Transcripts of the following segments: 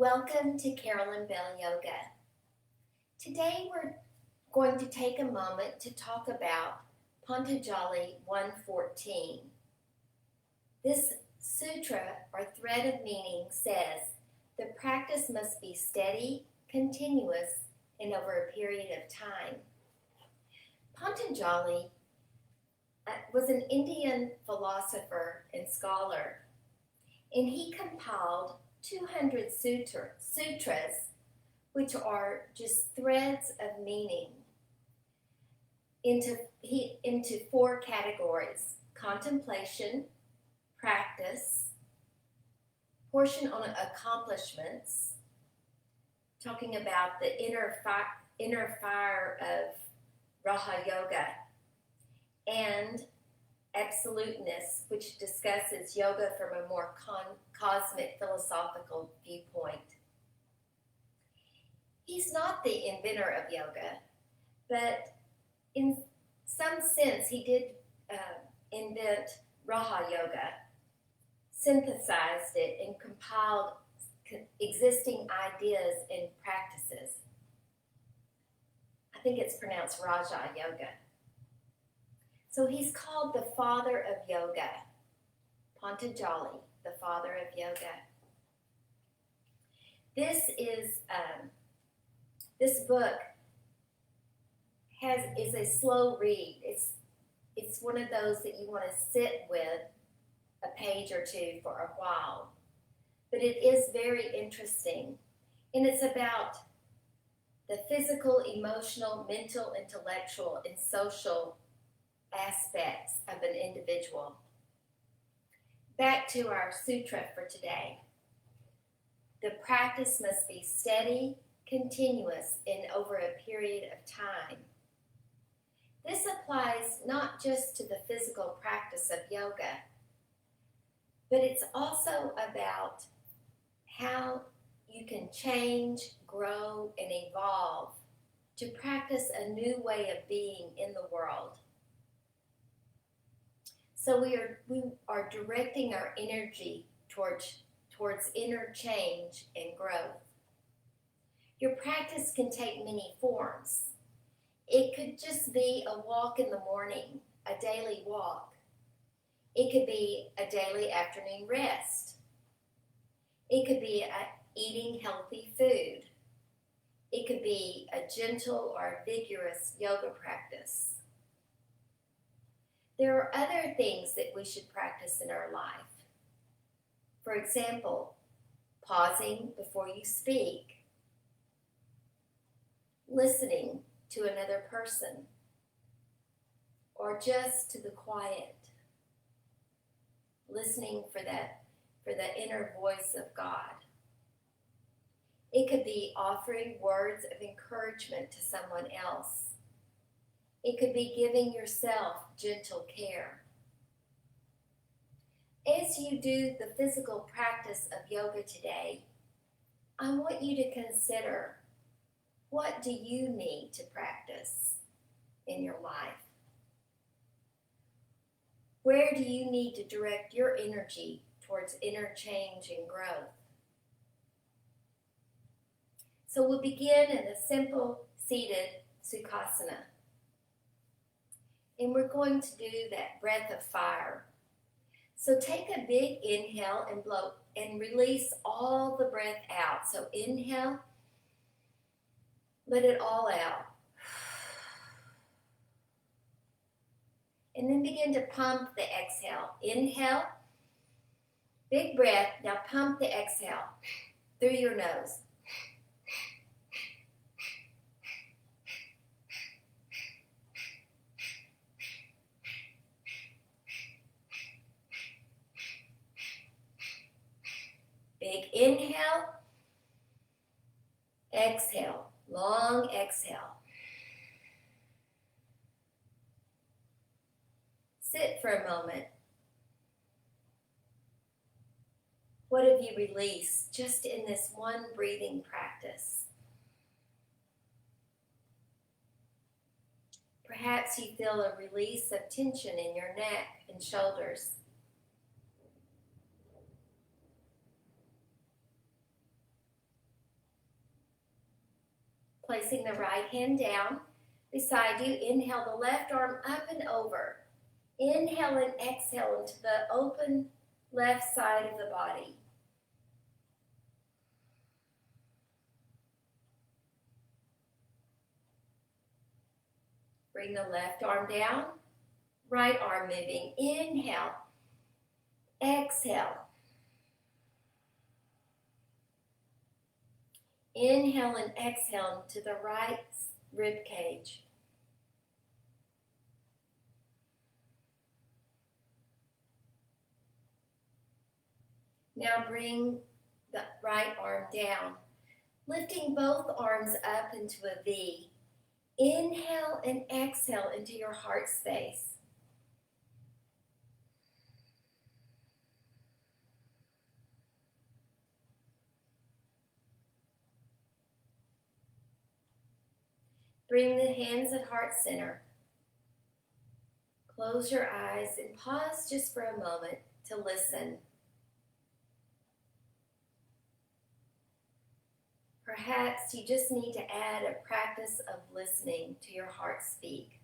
Welcome to Carolyn Bell Yoga. Today we're going to take a moment to talk about Pantanjali 114. This sutra or thread of meaning says the practice must be steady, continuous, and over a period of time. Pantanjali was an Indian philosopher and scholar, and he compiled 200 sutras, which are just threads of meaning, into four categories: contemplation, practice, portion on accomplishments, talking about the inner fire of Raja Yoga, and absoluteness, which discusses yoga from a more cosmic philosophical viewpoint. He's not the inventor of yoga, but in some sense he did invent Raja Yoga, synthesized it, and compiled existing ideas and practices. I think it's pronounced Raja Yoga. So he's called the father of yoga, Pantanjali, the father of yoga. This book is a slow read. It's one of those that you want to sit with a page or two for a while. But it is very interesting. And it's about the physical, emotional, mental, intellectual, and social aspects of an individual. Back to our sutra for today. The practice must be steady, continuous, and over a period of time. This applies not just to the physical practice of yoga, but it's also about how you can change, grow, and evolve to practice a new way of being in the world. So we are directing our energy towards inner change and growth. Your practice can take many forms. It could just be a walk in the morning, a daily walk. It could be a daily afternoon rest. It could be eating healthy food. It could be a gentle or vigorous yoga practice. There are other things that we should practice in our life. For example, pausing before you speak, listening to another person, or just to the quiet, listening for the inner voice of God. It could be offering words of encouragement to someone else. It could be giving yourself gentle care. As you do the physical practice of yoga today, I want you to consider, what do you need to practice in your life? Where do you need to direct your energy towards inner change and growth? So we'll begin in a simple seated sukhasana. And we're going to do that breath of fire. So take a big inhale and blow and release all the breath out. So inhale, let it all out. And then begin to pump the exhale. Inhale, big breath. Now pump the exhale through your nose. Big inhale, exhale, long exhale. Sit for a moment. What have you released just in this one breathing practice? Perhaps you feel a release of tension in your neck and shoulders. Placing the right hand down beside you, inhale the left arm up and over. Inhale and exhale into the open left side of the body. Bring the left arm down, right arm moving. Inhale, exhale. Inhale and exhale to the right rib cage. Now bring the right arm down, lifting both arms up into a V. Inhale and exhale into your heart space. Bring the hands at heart center. Close your eyes and pause just for a moment to listen. Perhaps you just need to add a practice of listening to your heart speak.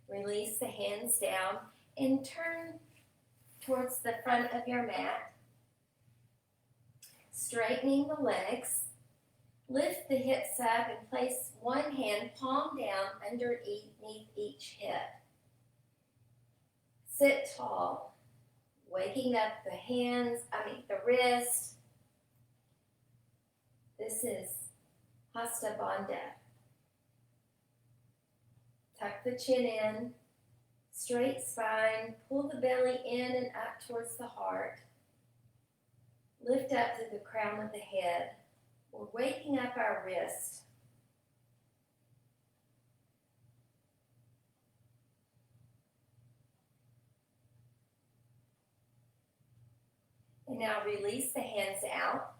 Release the hands down and turn towards the front of your mat. Straightening the legs. Lift the hips up and place one hand palm down underneath each hip. Sit tall, waking up the wrist. This is Hasta Bandha. Tuck the chin in, straight spine, pull the belly in and up towards the heart. Lift up to the crown of the head. We're waking up our wrist. And now release the hands out.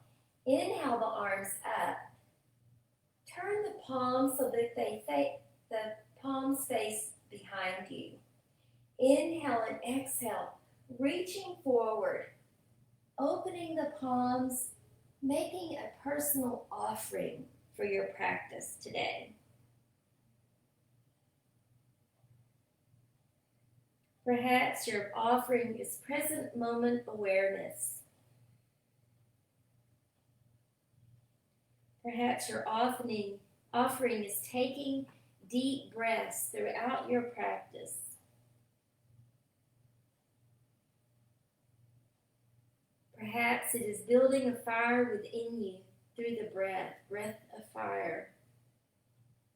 Inhale the arms up. Turn the palms so that the palms face behind you. Inhale and exhale, reaching forward, opening the palms, making a personal offering for your practice today. Perhaps your offering is present moment awareness. Perhaps your offering is taking deep breaths throughout your practice. Perhaps it is building a fire within you through the breath of fire.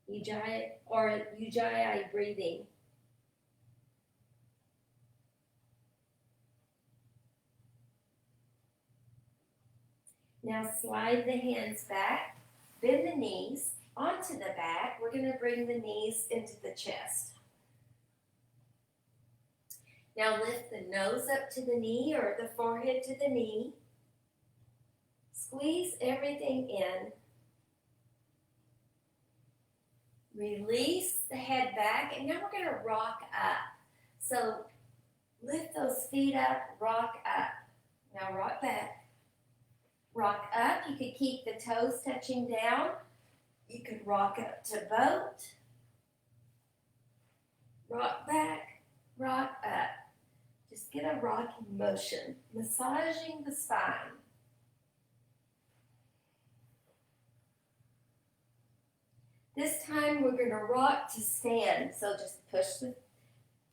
Ujjayi breathing. Now slide the hands back, bend the knees onto the back. We're going to bring the knees into the chest. Now lift the nose up to the knee or the forehead to the knee. Squeeze everything in. Release the head back, and now we're going to rock up. So lift those feet up, rock up. Now rock back. Rock up. You could keep the toes touching down. You could rock up to boat. Rock back, rock up. Just get a rocking motion, massaging the spine. This time we're going to rock to stand. So just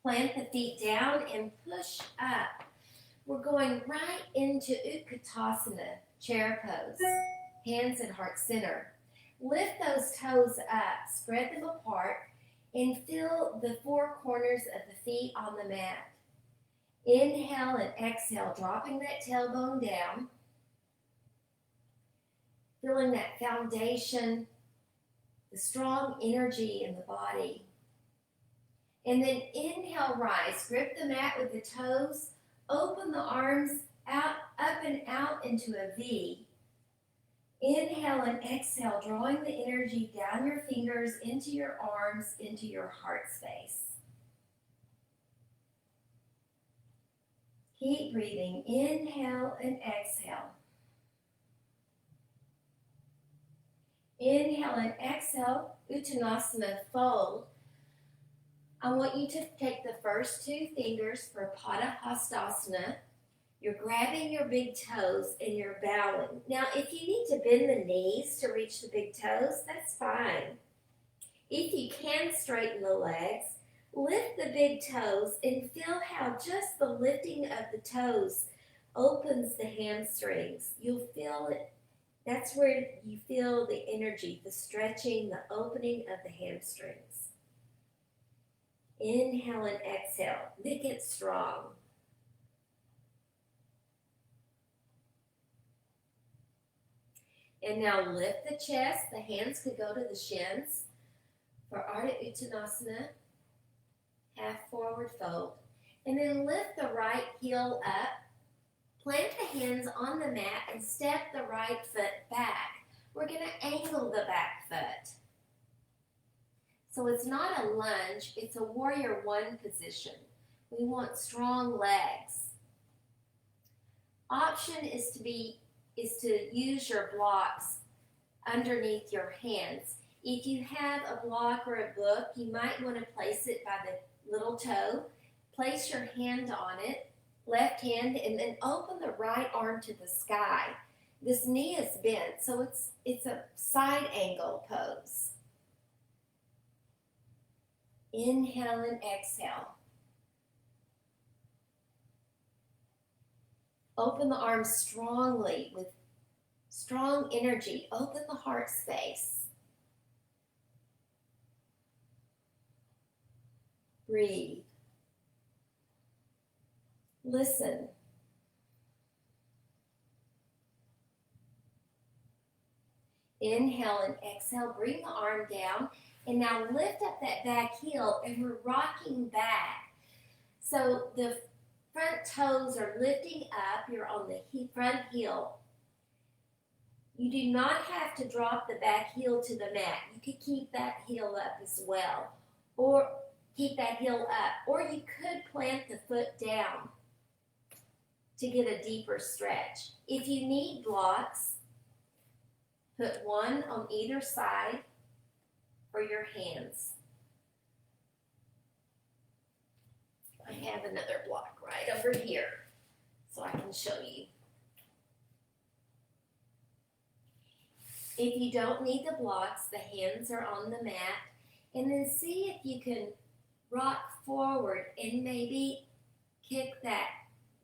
plant the feet down and push up. We're going right into Utkatasana, chair pose, hands at heart center. Lift those toes up, spread them apart, and feel the four corners of the feet on the mat. Inhale and exhale, dropping that tailbone down. Feeling that foundation, the strong energy in the body. And then inhale, rise. Grip the mat with the toes. Open the arms out, up and out into a V. Inhale and exhale, drawing the energy down your fingers, into your arms, into your heart space. Keep breathing. Inhale and exhale. Inhale and exhale, Uttanasana, fold. I want you to take the first two fingers for Pada Hastasana. You're grabbing your big toes and you're bowing. Now, if you need to bend the knees to reach the big toes, that's fine. If you can straighten the legs, lift the big toes and feel how just the lifting of the toes opens the hamstrings. You'll feel it. That's where you feel the energy, the stretching, the opening of the hamstrings. Inhale and exhale. Make it strong. And now lift the chest. The hands could go to the shins. For Ardha Uttanasana, half forward fold. And then lift the right heel up. Plant the hands on the mat and step the right foot back. We're going to angle the back foot. So it's not a lunge, it's a warrior one position. We want strong legs. Option is to use your blocks underneath your hands. If you have a block or a book, you might want to place it by the little toe. Place your hand on it, left hand, and then open the right arm to the sky. This knee is bent, so it's a side angle pose. Inhale and exhale. Open the arms strongly with strong energy. Open the heart space. Breathe. Listen. Inhale and exhale. Bring the arm down. And now lift up that back heel, and we're rocking back. So the front toes are lifting up. You're on the front heel. You do not have to drop the back heel to the mat. You could keep that heel up as well. Or keep that heel up. Or you could plant the foot down to get a deeper stretch. If you need blocks, put one on either side for your hands. I have another block right over here so I can show you. If you don't need the blocks, the hands are on the mat, and then see if you can rock forward and maybe kick that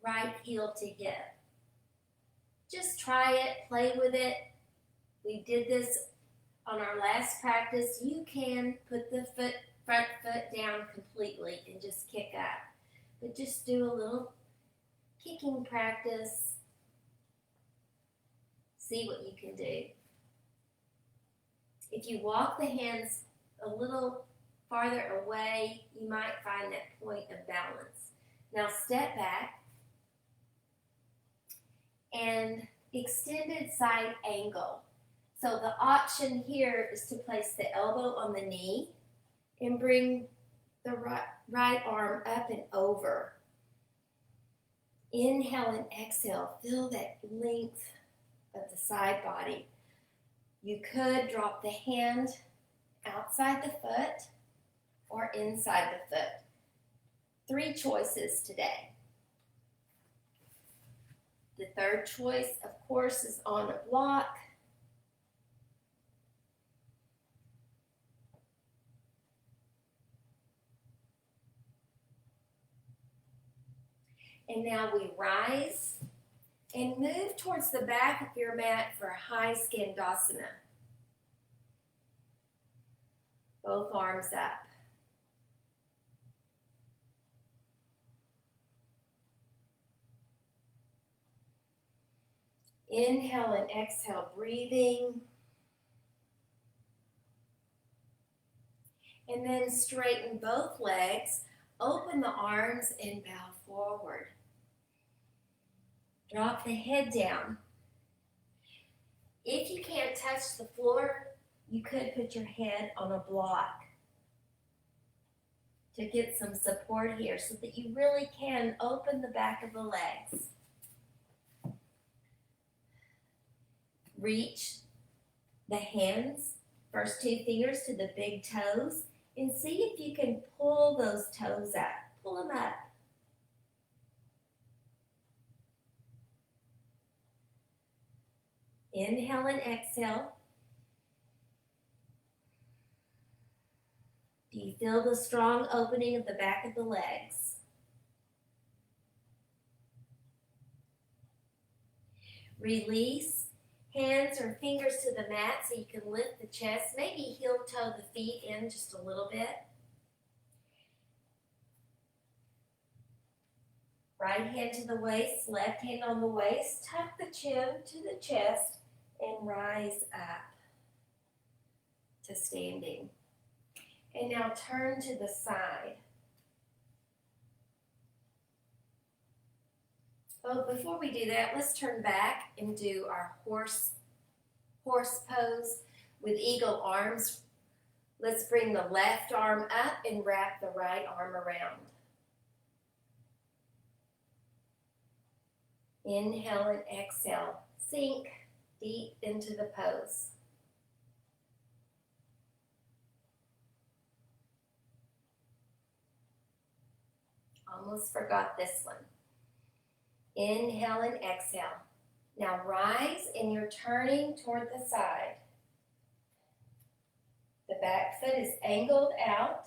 right heel to hip. Just try it, play with it. We did this on our last practice. You can put the front foot down completely and just kick up. But just do a little kicking practice. See what you can do. If you walk the hands a little farther away, you might find that point of balance. Now step back and extended side angle. So the option here is to place the elbow on the knee and bring the right arm up and over. Inhale and exhale. Feel that length of the side body. You could drop the hand outside the foot or inside the foot. 3 choices today. The third choice, of course, is on a block. And now we rise and move towards the back of your mat for a high skandasana. Both arms up. Inhale and exhale, breathing. And then straighten both legs, open the arms, and bow forward. Drop the head down. If you can't touch the floor, you could put your head on a block to get some support here so that you really can open the back of the legs. Reach the hands, first two fingers to the big toes, and see if you can pull those toes up. Pull them up. Inhale and exhale. Do you feel the strong opening of the back of the legs? Release hands or fingers to the mat so you can lift the chest. Maybe heel toe the feet in just a little bit. Right hand to the waist, left hand on the waist. Tuck the chin to the chest and rise up to standing. And now turn to the side. Oh, before we do that, let's turn back and do our horse pose with eagle arms. Let's bring the left arm up and wrap the right arm around. Inhale and exhale. Sink deep into the pose. Almost forgot this one. Inhale and exhale. Now rise and you're turning toward the side. The back foot is angled out.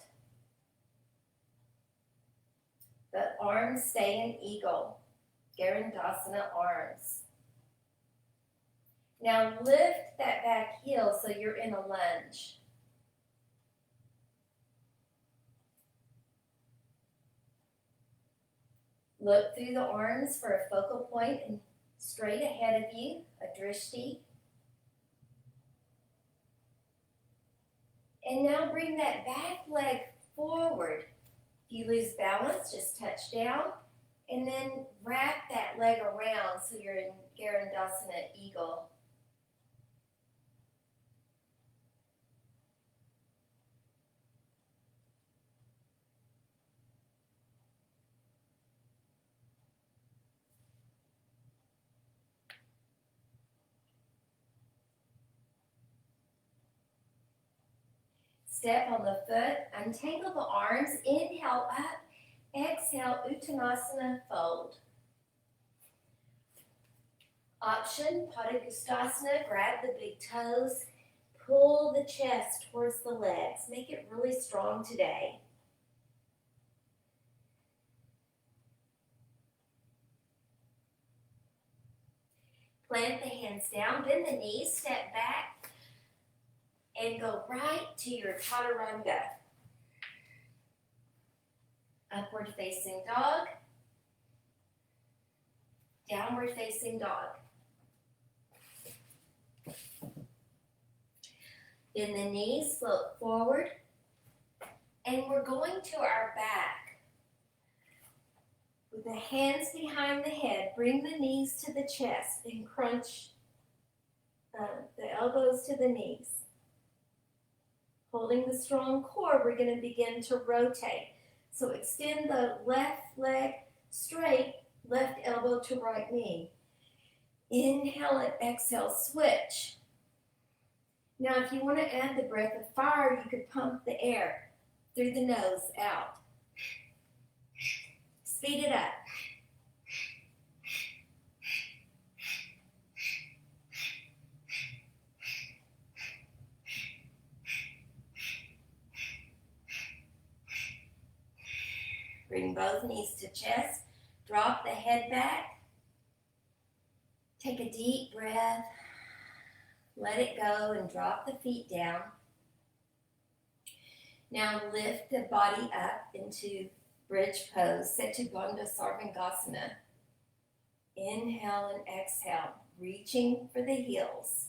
The arms stay in eagle. Garandasana arms. Now lift that back heel so you're in a lunge. Look through the arms for a focal point and straight ahead of you, a drishti. And now bring that back leg forward. If you lose balance, just touch down and then wrap that leg around so you're in Garandasana eagle. Step on the foot, untangle the arms, inhale up, exhale, Uttanasana, fold. Option, Padangusthasana, grab the big toes, pull the chest towards the legs. Make it really strong today. Plant the hands down, bend the knees, step back, and go right to your chaturanga. Upward facing dog, downward facing dog. Bend the knees, slope forward, and we're going to our back. With the hands behind the head, bring the knees to the chest and crunch the elbows to the knees. Holding the strong core, we're going to begin to rotate. So extend the left leg straight, left elbow to right knee. Inhale and exhale, switch. Now if you want to add the breath of fire, you could pump the air through the nose out. Speed it up. Bring both knees to chest. Drop the head back. Take a deep breath. Let it go and drop the feet down. Now lift the body up into bridge pose, Setubandha Sarvangasana. Inhale and exhale, reaching for the heels.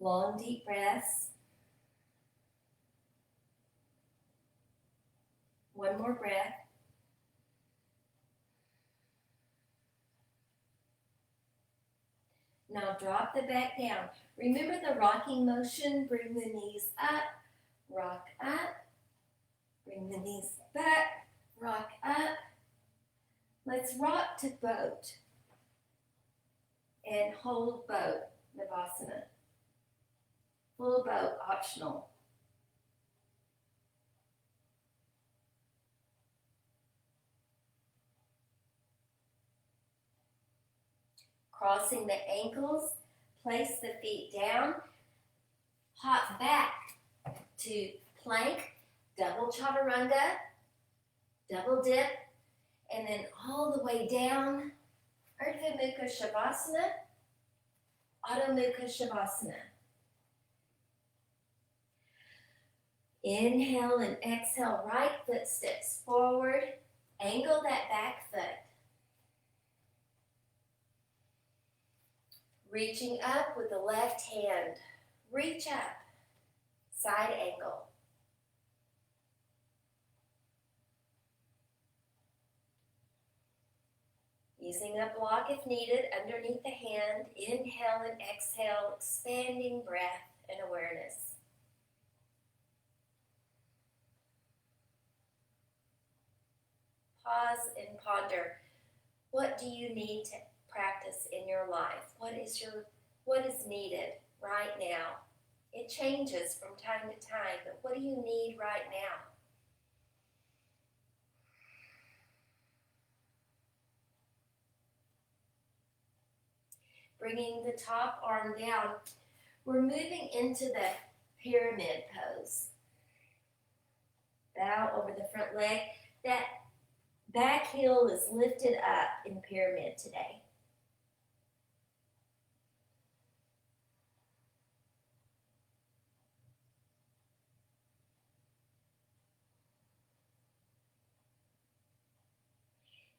Long, deep breaths. One more breath. Now drop the back down. Remember the rocking motion. Bring the knees up, rock up. Bring the knees back, rock up. Let's rock to boat. And hold boat, Navasana. Full boat, optional. Crossing the ankles, place the feet down, hop back to plank, double chaturanga, double dip, and then all the way down, Urdhva Mukha Shavasana, Adho Mukha Shavasana. Inhale and exhale, right foot steps forward, angle that back foot. Reaching up with the left hand, reach up, side angle. Using a block if needed underneath the hand, inhale and exhale, expanding breath and awareness. Pause and ponder. What do you need to practice in your life? What is needed right now? It changes from time to time, but what do you need right now? Bringing the top arm down, we're moving into the pyramid pose. Bow over the front leg. That back heel is lifted up in pyramid today.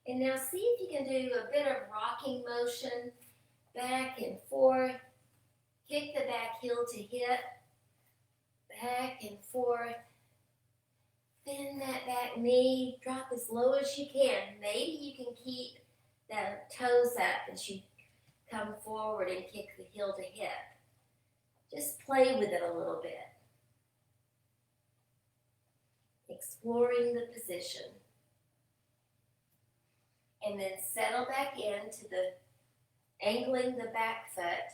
And now see if you can do a bit of rocking motion, back and forth. Kick the back heel to hip, back and forth. Bend that back knee, drop as low as you can. Maybe you can keep the toes up as you come forward and kick the heel to hip. Just play with it a little bit. Exploring the position. And then settle back into the angling the back foot.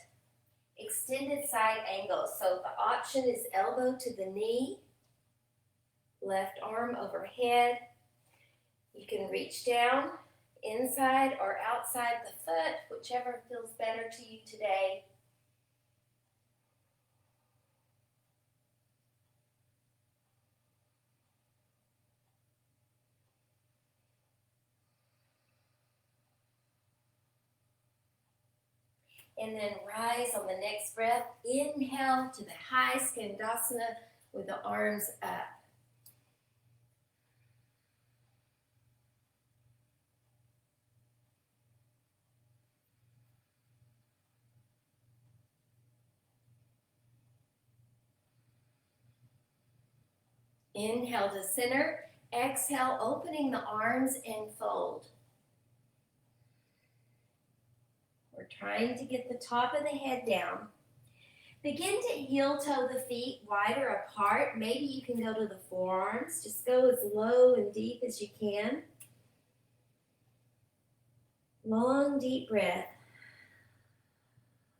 Extended side angle. So the option is elbow to the knee. Left arm overhead. You can reach down, inside or outside the foot, whichever feels better to you today. And then rise on the next breath. Inhale to the high skandasana with the arms up. Inhale to center. Exhale, opening the arms and fold. We're trying to get the top of the head down. Begin to heel toe the feet wider apart. Maybe you can go to the forearms. Just go as low and deep as you can. Long, deep breath.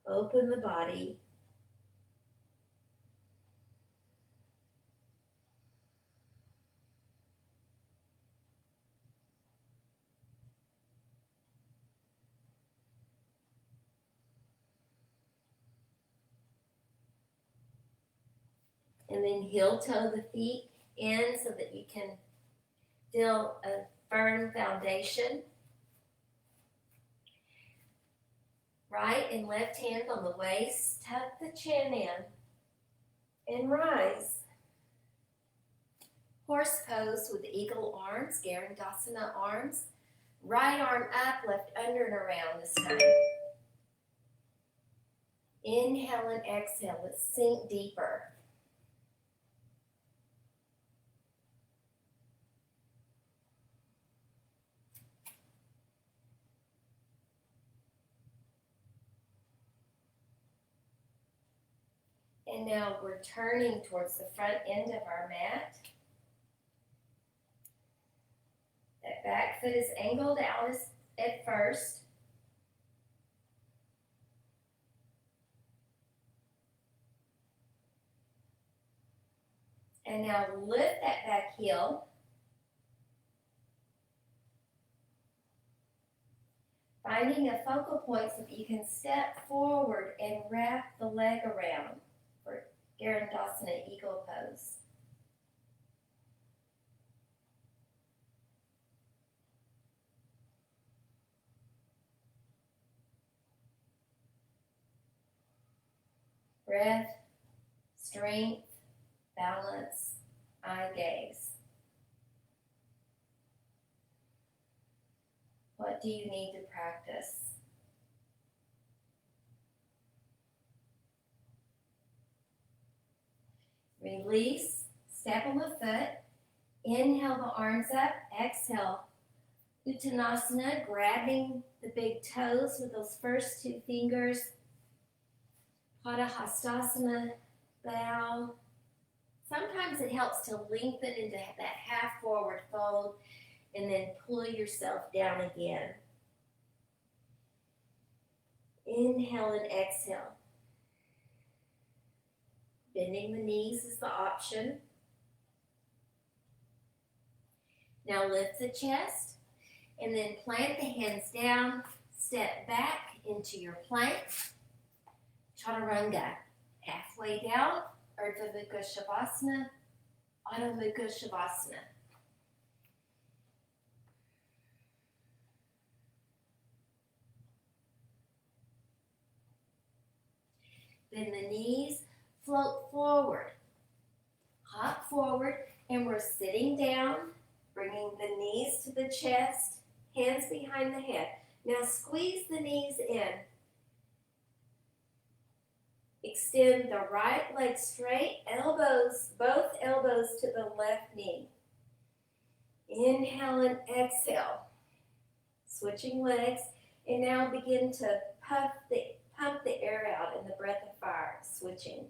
Open the body. And then heel toe the feet in so that you can feel a firm foundation. Right and left hand on the waist. Tuck the chin in and rise. Horse pose with eagle arms, Garandasana arms. Right arm up, left under and around this time. Inhale and exhale. Let's sink deeper. And now we're turning towards the front end of our mat. That back foot is angled out at first. And now lift that back heel. Finding a focal point so that you can step forward and wrap the leg around for Garandasana Eagle Pose. Breath, strength, balance, eye gaze. What do you need to practice? Release, step on the foot. Inhale the arms up, exhale. Uttanasana, grabbing the big toes with those first two fingers. Padahastasana, bow. Sometimes it helps to lengthen into that half forward fold and then pull yourself down again. Inhale and exhale. Bending the knees is the option. Now lift the chest and then plant the hands down. Step back into your plank. Chaturanga. Halfway down, Urdhva Mukha Shavasana, Adho Mukha Shavasana. Bend the knees, float forward. Hop forward, and we're sitting down, bringing the knees to the chest, hands behind the head. Now squeeze the knees in. Extend the right leg straight, both elbows to the left knee. Inhale and exhale. Switching legs, and now begin to pump the air out in the breath of fire, switching.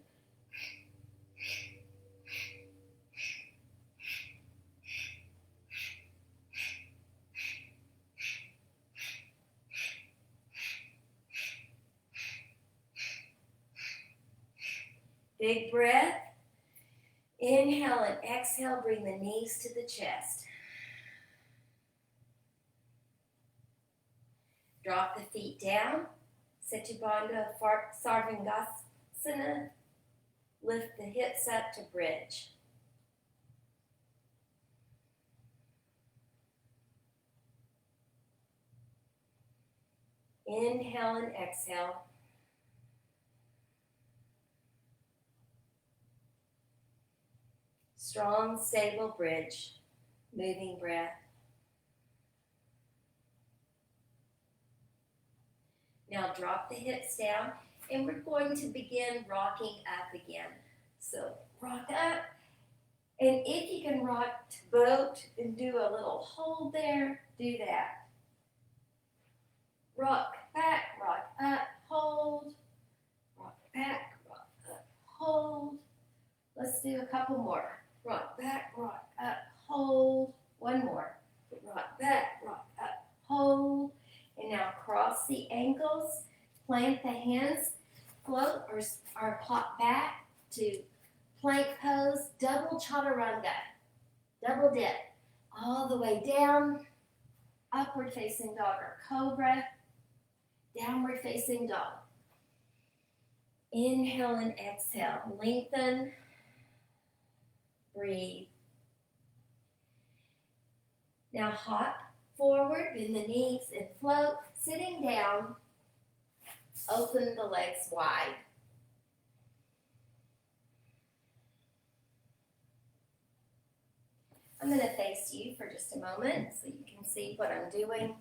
Big breath. Inhale and exhale, bring the knees to the chest. Drop the feet down. Setubandha Sarvangasana. Lift the hips up to bridge. Inhale and exhale. Strong, stable bridge. Moving breath. Now drop the hips down, and we're going to begin rocking up again. So rock up, and if you can rock to boat and do a little hold there, do that. Rock back, rock up, hold. Rock back, rock up, hold. Let's do a couple more. Rock back, rock up, hold. One more. Rock back, rock up, hold. And now cross the ankles, plant the hands, float or pop back to plank pose, double chaturanga, double dip, all the way down, upward facing dog or cobra, downward facing dog. Inhale and exhale, lengthen, breathe. Now hop forward, bend the knees and float. Sitting down, open the legs wide. I'm going to face you for just a moment so you can see what I'm doing.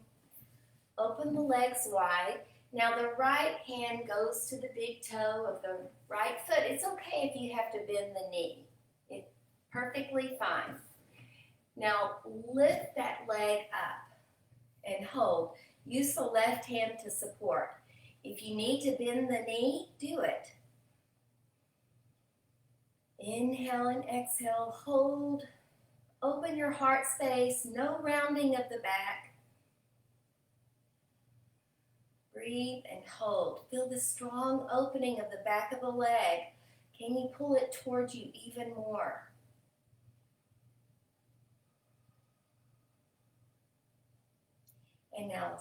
Open the legs wide. Now the right hand goes to the big toe of the right foot. It's okay if you have to bend the knee. It's perfectly fine. Now lift that leg up and hold. Use the left hand to support. If you need to bend the knee, do it. Inhale and exhale, hold. Open your heart space, no rounding of the back. Breathe and hold. Feel the strong opening of the back of the leg. Can you pull it towards you even more? And now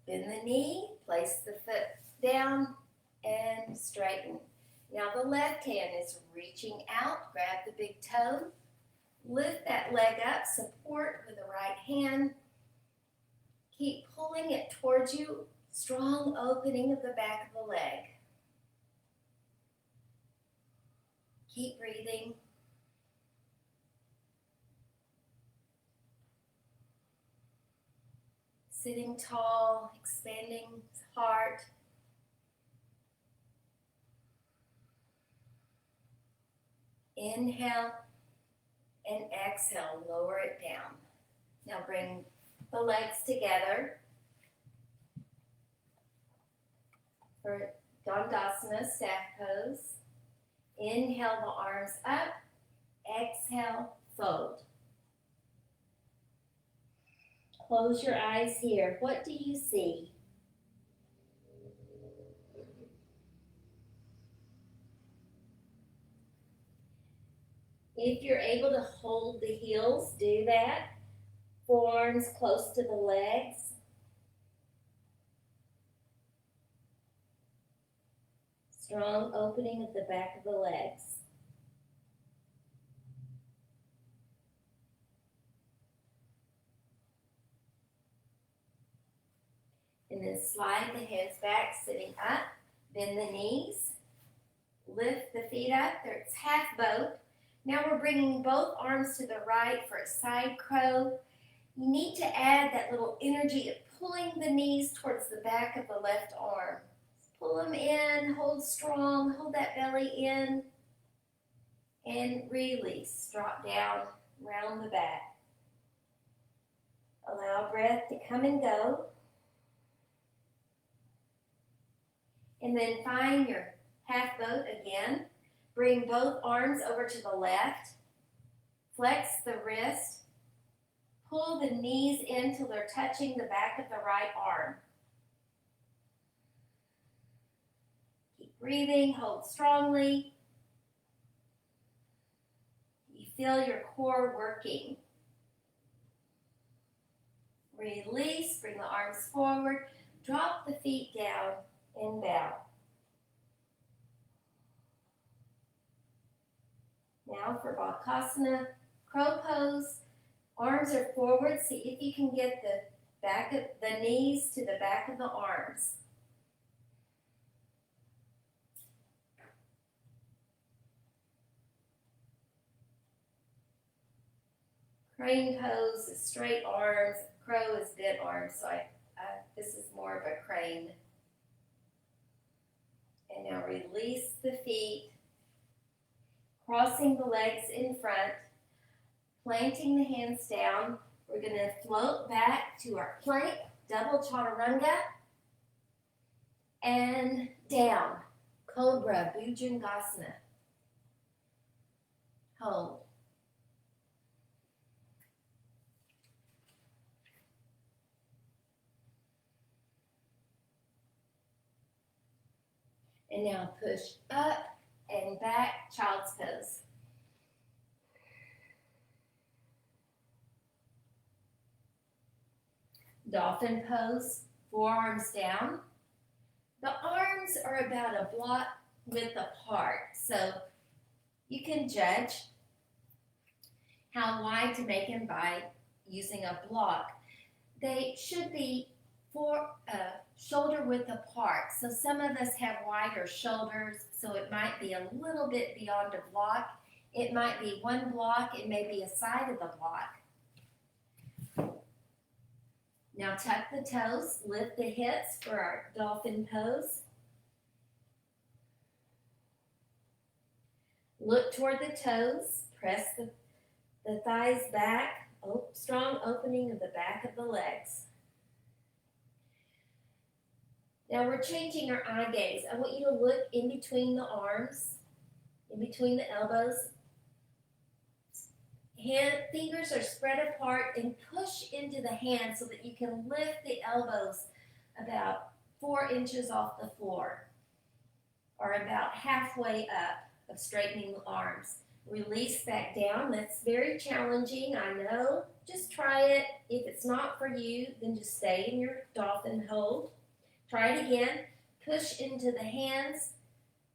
bend the knee, place the foot down, and straighten. Now the left hand is reaching out, grab the big toe, lift that leg up, support with the right hand. Keep pulling it towards you, strong opening of the back of the leg. Keep breathing. Sitting tall, expanding heart. Inhale and exhale, lower it down. Now bring the legs together for Dandasana, staff pose. Inhale the arms up, exhale, fold. Close your eyes here. What do you see? If you're able to hold the heels, do that. Forearms close to the legs. Strong opening of the back of the legs. And then slide the hands back, sitting up. Bend the knees. Lift the feet up. It's half boat. Now we're bringing both arms to the right for a side crow. You need to add that little energy of pulling the knees towards the back of the left arm. Pull them in, hold strong, hold that belly in, and release. Drop down, round the back. Allow breath to come and go. And then find your half boat again. Bring both arms over to the left. Flex the wrist. Pull the knees in till they're touching the back of the right arm. Keep breathing, hold strongly. You feel your core working. Release, bring the arms forward. Drop the feet down and bow. Now for Bakasana, crow pose. Arms are forward. See if you can get the back of the knees to the back of the arms. Crane pose is straight arms. Crow is bent arms. So this is more of a crane. And now release the feet. Crossing the legs in front, planting the hands down. We're going to float back to our plank, double chaturanga, and down. Cobra, Bhujangasana. Hold. And now push up and back, child's pose. Dolphin pose, forearms down. The arms are about a block width apart, so you can judge how wide to make them by using a block. They should be shoulder width apart. So some of us have wider shoulders, so it might be a little bit beyond a block. It might be one block, it may be a side of the block. Now tuck the toes, lift the hips for our dolphin pose. Look toward the toes, press the thighs back, strong opening of the back of the legs. Now we're changing our eye gaze. I want you to look in between the arms, in between the elbows. Fingers are spread apart and push into the hands so that you can lift the elbows about 4 inches off the floor, or about halfway up of straightening the arms. Release back down. That's very challenging, I know. Just try it. If it's not for you, then just stay in your dolphin hold. Try it again. Push into the hands.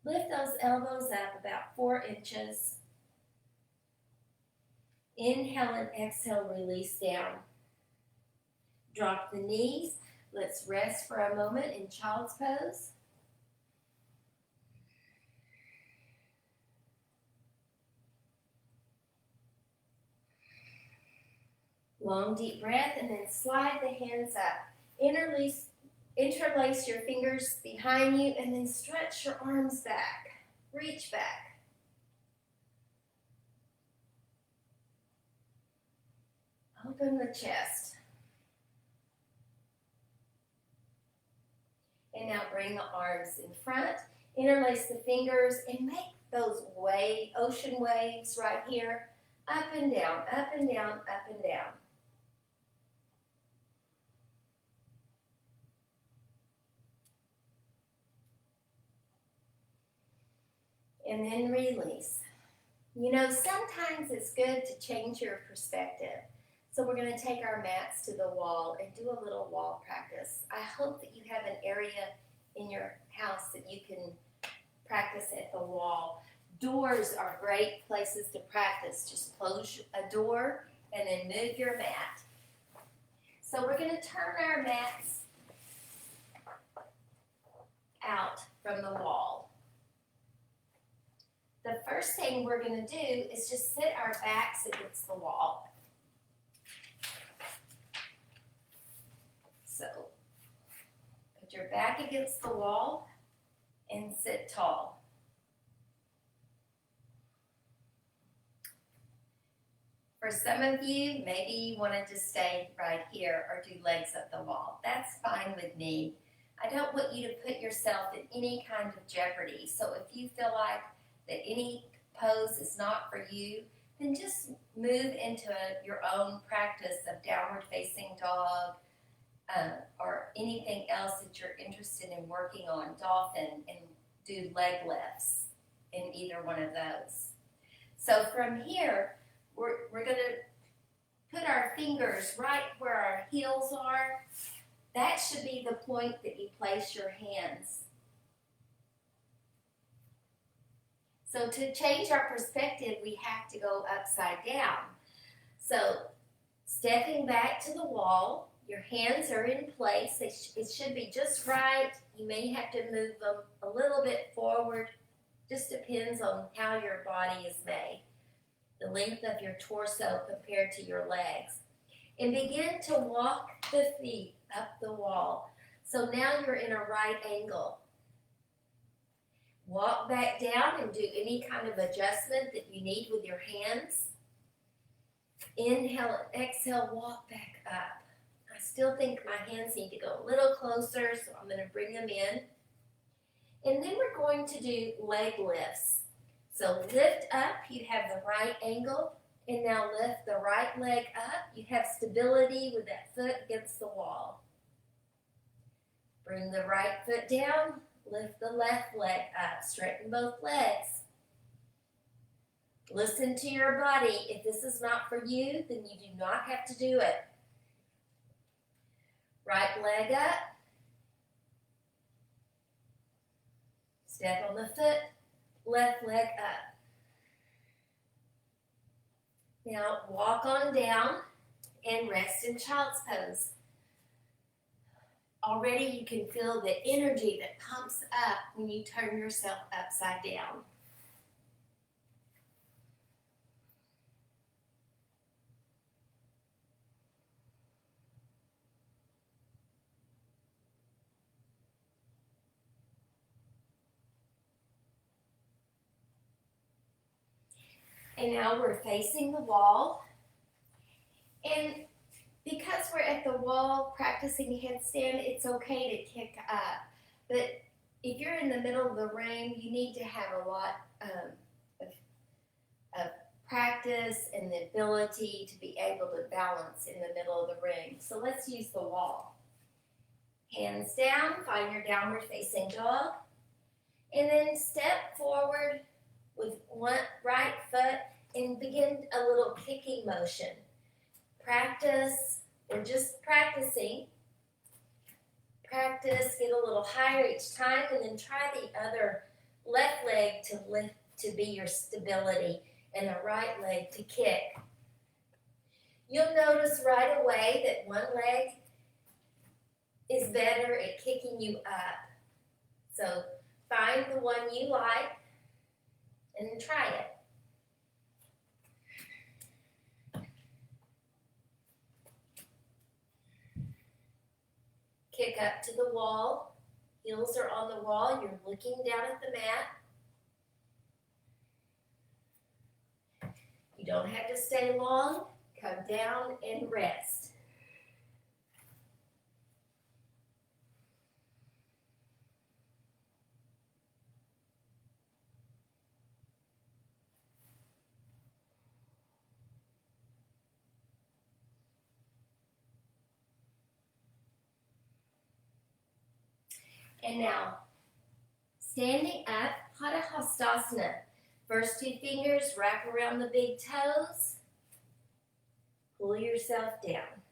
Lift those elbows up about 4 inches. Inhale and exhale, release down. Drop the knees. Let's rest for a moment in child's pose. Long deep breath, and then slide the hands up. Interlace your fingers behind you, and then stretch your arms back. Reach back. Open the chest. And now bring the arms in front. Interlace the fingers and make those ocean waves right here. Up and down, up and down, up and down. And then release. You know, sometimes it's good to change your perspective. So we're going to take our mats to the wall and do a little wall practice. I hope that you have an area in your house that you can practice at the wall. Doors are great places to practice. Just close a door and then move your mat. So we're going to turn our mats out from the wall. The first thing we're going to do is just sit our backs against the wall. So, put your back against the wall and sit tall. For some of you, maybe you want to just stay right here or do legs up the wall. That's fine with me. I don't want you to put yourself in any kind of jeopardy. So if you feel like that any pose is not for you, then just move into your own practice of downward facing dog, or anything else that you're interested in working on, dolphin, and do leg lifts in either one of those. So from here, we're going to put our fingers right where our heels are. That should be the point that you place your hands. So to change our perspective, we have to go upside down. So stepping back to the wall, your hands are in place. It should be just right. You may have to move them a little bit forward. Just depends on how your body is made. The length of your torso compared to your legs. And begin to walk the feet up the wall. So now you're in a right angle. Walk back down and do any kind of adjustment that you need with your hands. Inhale and exhale, walk back up. I still think my hands need to go a little closer, so I'm going to bring them in. And then we're going to do leg lifts. So lift up, you have the right angle, and now lift the right leg up. You have stability with that foot against the wall. Bring the right foot down, lift the left leg up, straighten both legs. Listen to your body. If this is not for you, then you do not have to do it. Right leg up. Step on the foot, left leg up. Now walk on down and rest in child's pose. Already you can feel the energy that pumps up when you turn yourself upside down. And now we're facing the wall. And because we're at the wall practicing headstand, it's okay to kick up. But if you're in the middle of the room, you need to have a lot of practice and the ability to be able to balance in the middle of the room. So let's use the wall. Hands down, find your downward facing dog. And then step forward with one right foot and begin a little kicking motion. Practice, we're just practicing. Practice, get a little higher each time, and then try the other left leg to lift to be your stability, and the right leg to kick. You'll notice right away that one leg is better at kicking you up. So find the one you like and then try it. Kick up to the wall. Heels are on the wall. You're looking down at the mat. You don't have to stay long. Come down and rest. And now, standing up, Padahastasana. First two fingers wrap around the big toes. Pull yourself down.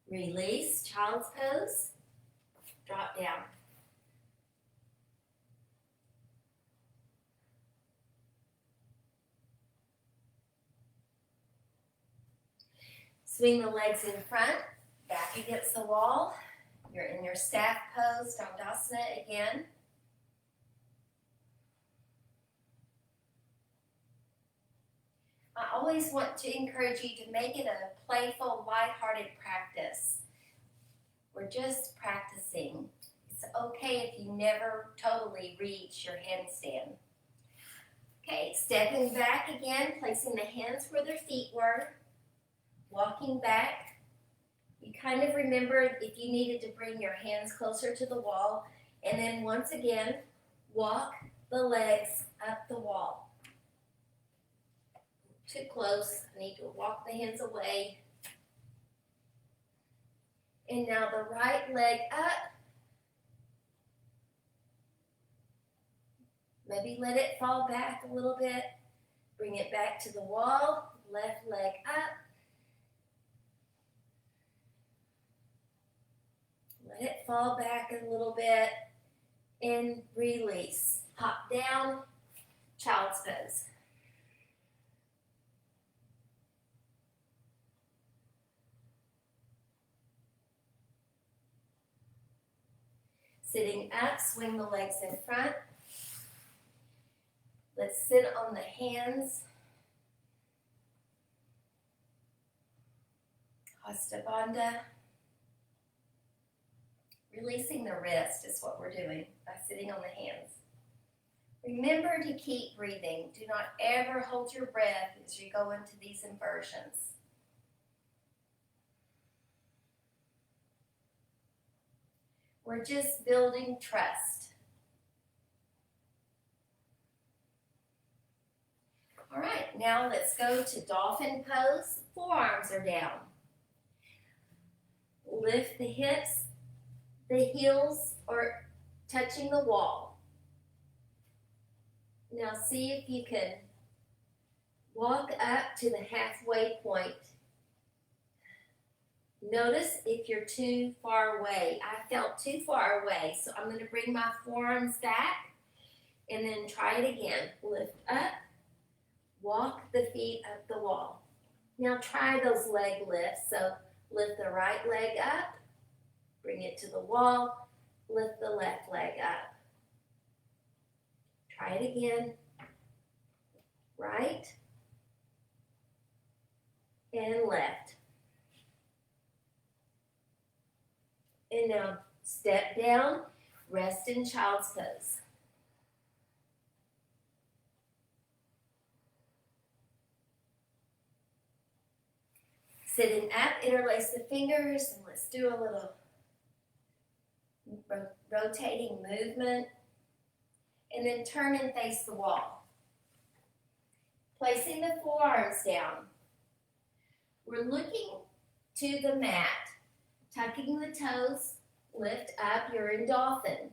Release, child's pose. Drop down. Swing the legs in front, back against the wall. You're in your staff pose, Dandasana again. I always want to encourage you to make it a playful, lighthearted practice. We're just practicing. It's okay if you never totally reach your handstand. Okay, stepping back again, placing the hands where their feet were. Walking back, you kind of remembered if you needed to bring your hands closer to the wall, and then once again, walk the legs up the wall. Too close, I need to walk the hands away. And now the right leg up. Maybe let it fall back a little bit. Bring it back to the wall, left leg up. Let it fall back a little bit and release. Hop down, child's pose. Sitting up, swing the legs in front. Let's sit on the hands. Hasta Bandha. Releasing the wrist is what we're doing by sitting on the hands. Remember to keep breathing. Do not ever hold your breath as you go into these inversions. We're just building trust. All right, now let's go to dolphin pose. Forearms are down. Lift the hips. The heels are touching the wall. Now see if you can walk up to the halfway point. Notice if you're too far away. I felt too far away, so I'm going to bring my forearms back and then try it again. Lift up, walk the feet up the wall. Now try those leg lifts. So lift the right leg up. Bring it to the wall, lift the left leg up. Try it again. Right and left. And now Step down, rest in child's pose. Sitting up, interlace the fingers, and let's do a little rotating movement. And then turn and face the wall. Placing the forearms down. We're looking to the mat, tucking the toes, lift up, you're in dolphin.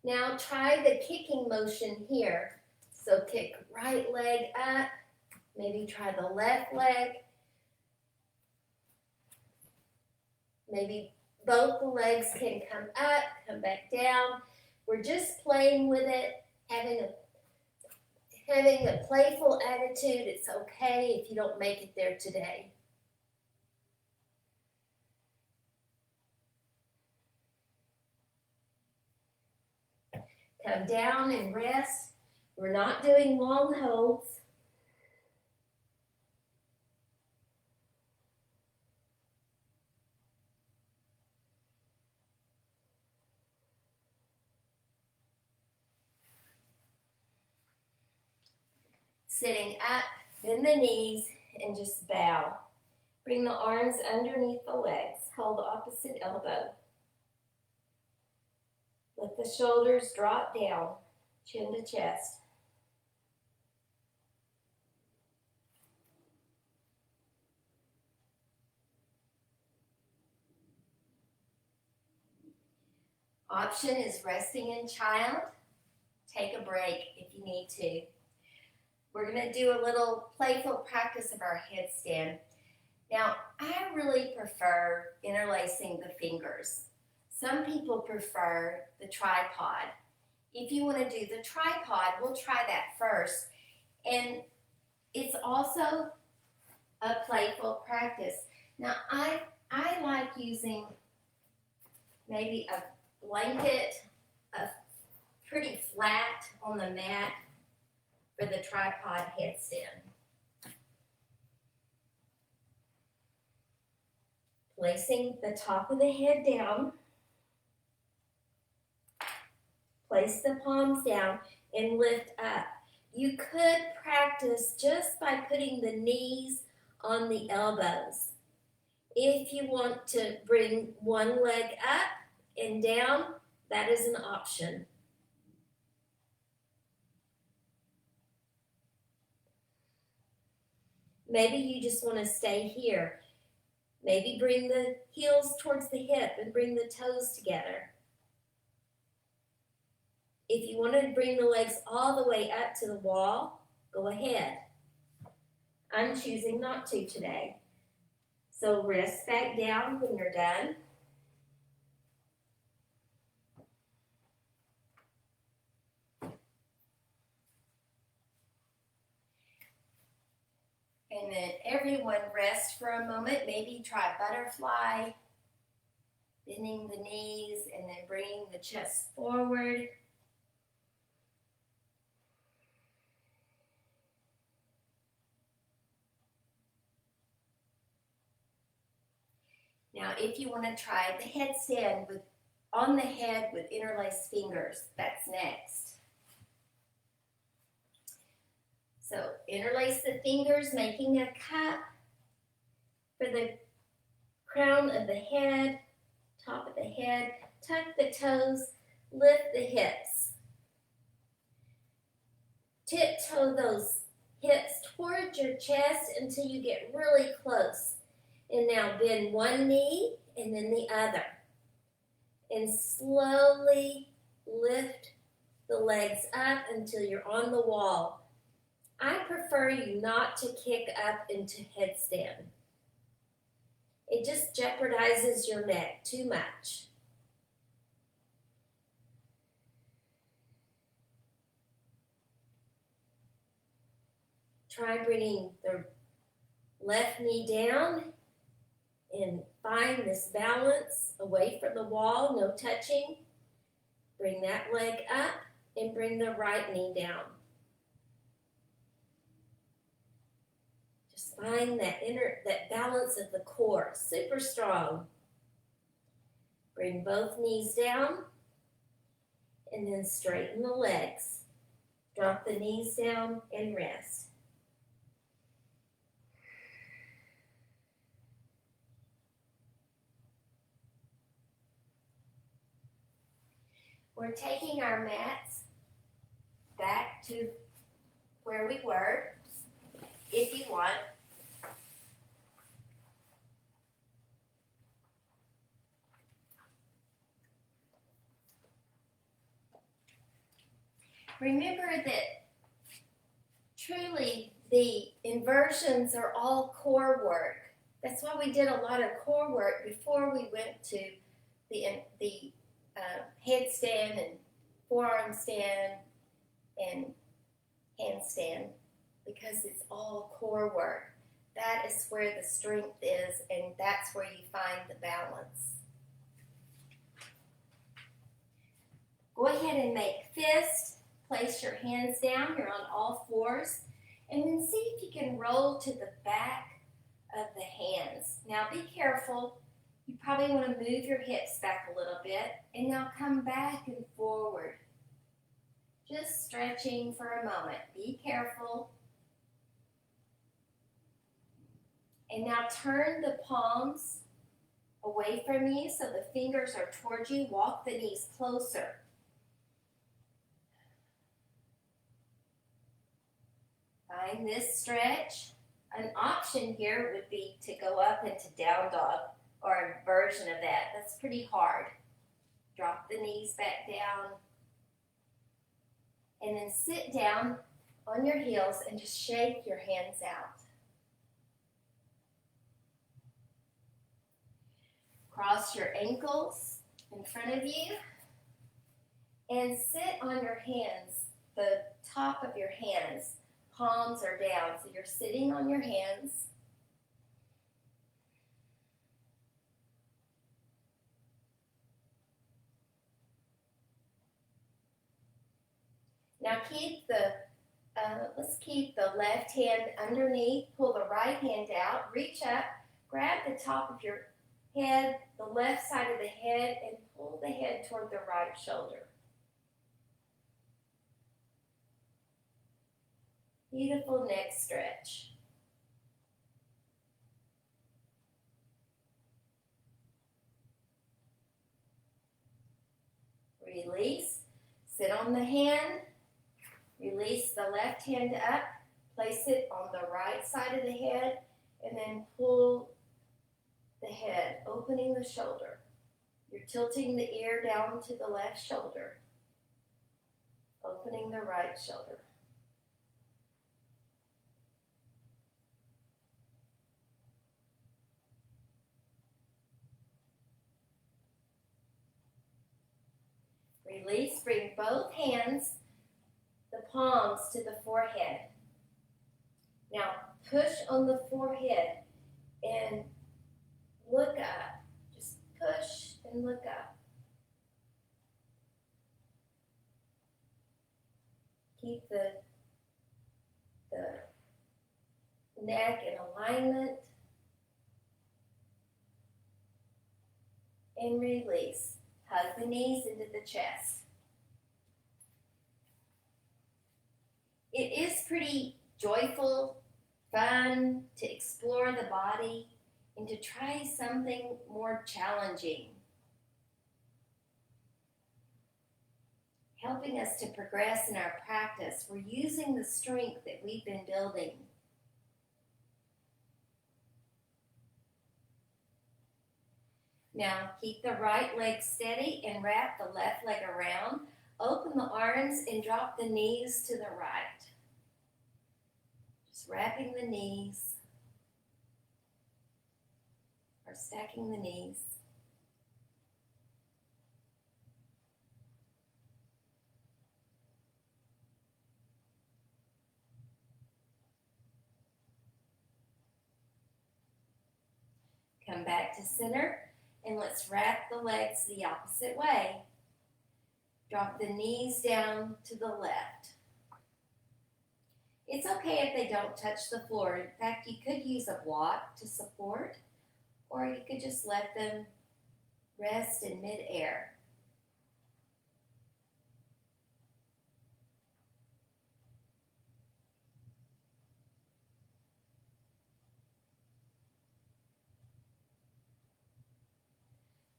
Now try the kicking motion here. So kick right leg up, maybe try the left leg. Maybe both the legs can come up, come back down. We're just playing with it, having a playful attitude. It's okay if you don't make it there today. Come down and rest. We're not doing long holds. Sitting up, bend the knees, and just bow. Bring the arms underneath the legs. Hold the opposite elbow. Let the shoulders drop down, chin to chest. Option is resting in child. Take a break if you need to. We're going to do a little playful practice of our headstand. Now, I really prefer interlacing the fingers. Some people prefer the tripod. If you want to do the tripod, we'll try that first. And it's also a playful practice. Now, I like using maybe a blanket, pretty flat on the mat for the tripod headstand. Placing the top of the head down. Place the palms down and lift up. You could practice just by putting the knees on the elbows. If you want to bring one leg up and down, that is an option. Maybe you just want to stay here. Maybe bring the heels towards the hip and bring the toes together. If you want to bring the legs all the way up to the wall, go ahead. I'm choosing not to today. So rest back down when you're done. And then everyone rest for a moment. Maybe try butterfly, bending the knees and then bringing the chest forward. Now, if you want to try the headstand on the head with interlaced fingers, that's next. So interlace the fingers, making a cup for the crown of the head, top of the head. Tuck the toes, lift the hips. Tiptoe those hips towards your chest until you get really close. And now bend one knee and then the other. And slowly lift the legs up until you're on the wall. I prefer you not to kick up into headstand. It just jeopardizes your neck too much. Try bringing the left knee down and find this balance away from the wall, no touching. Bring that leg up and bring the right knee down. Just find that balance of the core, super strong. Bring both knees down and then straighten the legs. Drop the knees down and rest. We're taking our mats back to where we were, if you want. Remember that truly the inversions are all core work. That's why we did a lot of core work before we went to the headstand and forearm stand and handstand, because it's all core work. That is where the strength is, and that's where you find the balance. Go ahead and make fists. Place your hands down. You're on all fours. And then see if you can roll to the back of the hands. Now be careful. You probably want to move your hips back a little bit. And now come back and forward. Just stretching for a moment. Be careful. And now turn the palms away from you so the fingers are towards you. Walk the knees closer. Find this stretch. An option here would be to go up into down dog, or a version of that. That's pretty hard. Drop the knees back down. And then sit down on your heels and just shake your hands out. Cross your ankles in front of you and sit on your hands, the top of your hands. Palms are down, so you're sitting on your hands. Now let's keep the left hand underneath. Pull the right hand out. Reach up. Grab the top of your head, the left side of the head, and pull the head toward the right shoulder. Beautiful neck stretch. Release. Sit on the hand. Release the left hand up. Place it on the right side of the head, and then pull the head, opening the shoulder. You're tilting the ear down to the left shoulder, opening the right shoulder. Release, bring both hands, the palms to the forehead. Now push on the forehead and look up. Just push and look up. Keep the neck in alignment. And release. Hug the knees into the chest. It is pretty joyful, fun to explore the body and to try something more challenging, helping us to progress in our practice. We're using the strength that we've been building. Now keep the right leg steady and wrap the left leg around. Open the arms and drop the knees to the right. Just wrapping the knees or stacking the knees. Come back to center. And let's wrap the legs the opposite way. Drop the knees down to the left. It's okay if they don't touch the floor. In fact, you could use a block to support, or you could just let them Rest in midair.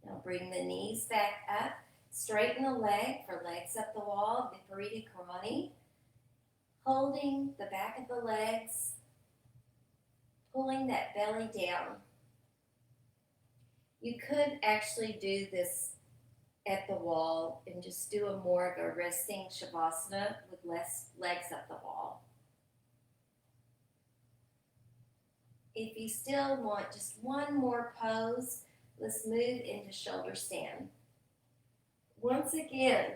Now bring the knees back up. Straighten the leg for legs up the wall, Viparita Karani. Holding the back of the legs, pulling that belly down. You could actually do this at the wall and just do a more of a resting Shavasana with less legs up the wall. If you still want just one more pose, let's move into shoulder stand. Once again,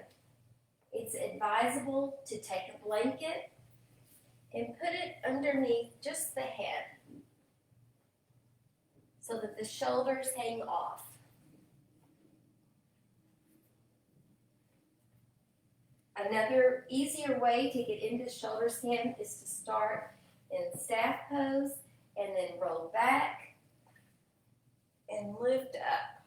it's advisable to take a blanket and put it underneath just the head so that the shoulders hang off. Another easier way to get into shoulder stand is to start in staff pose and then roll back and lift up.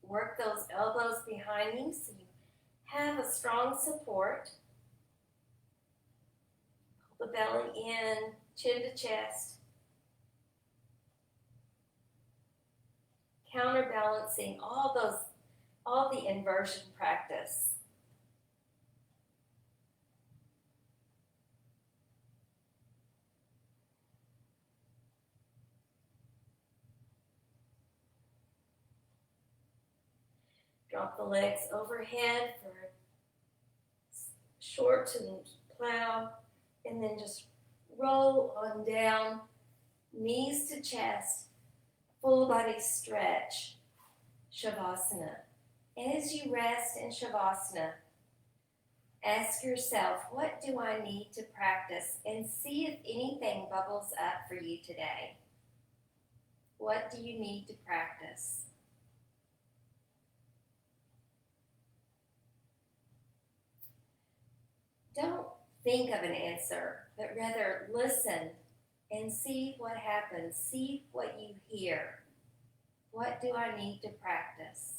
Work those elbows behind you so you have a strong support. Pull the belly in, chin to chest. Counterbalancing all the inversion practice. Drop the legs overhead for short and plow, and then just roll on down, knees to chest, full body stretch, Shavasana. As you rest in Shavasana, ask yourself, what do I need to practice? And see if anything bubbles up for you today. What do you need to practice? Don't think of an answer, but rather listen and see what happens. See what you hear. What do I need to practice?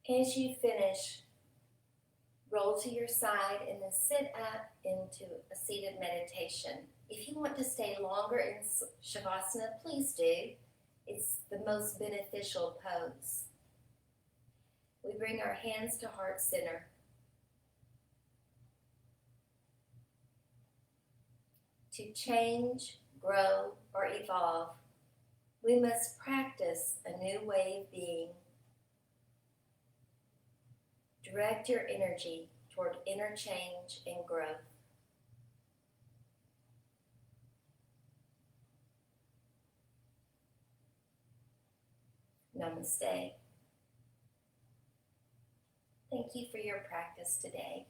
As you finish, roll to your side and then sit up into a seated meditation. If you want to stay longer in Shavasana, please do. It's the most beneficial pose. We bring our hands to heart center. To change, grow, or evolve, we must practice a new way of being. Direct your energy toward inner change and growth. Namaste. Thank you for your practice today.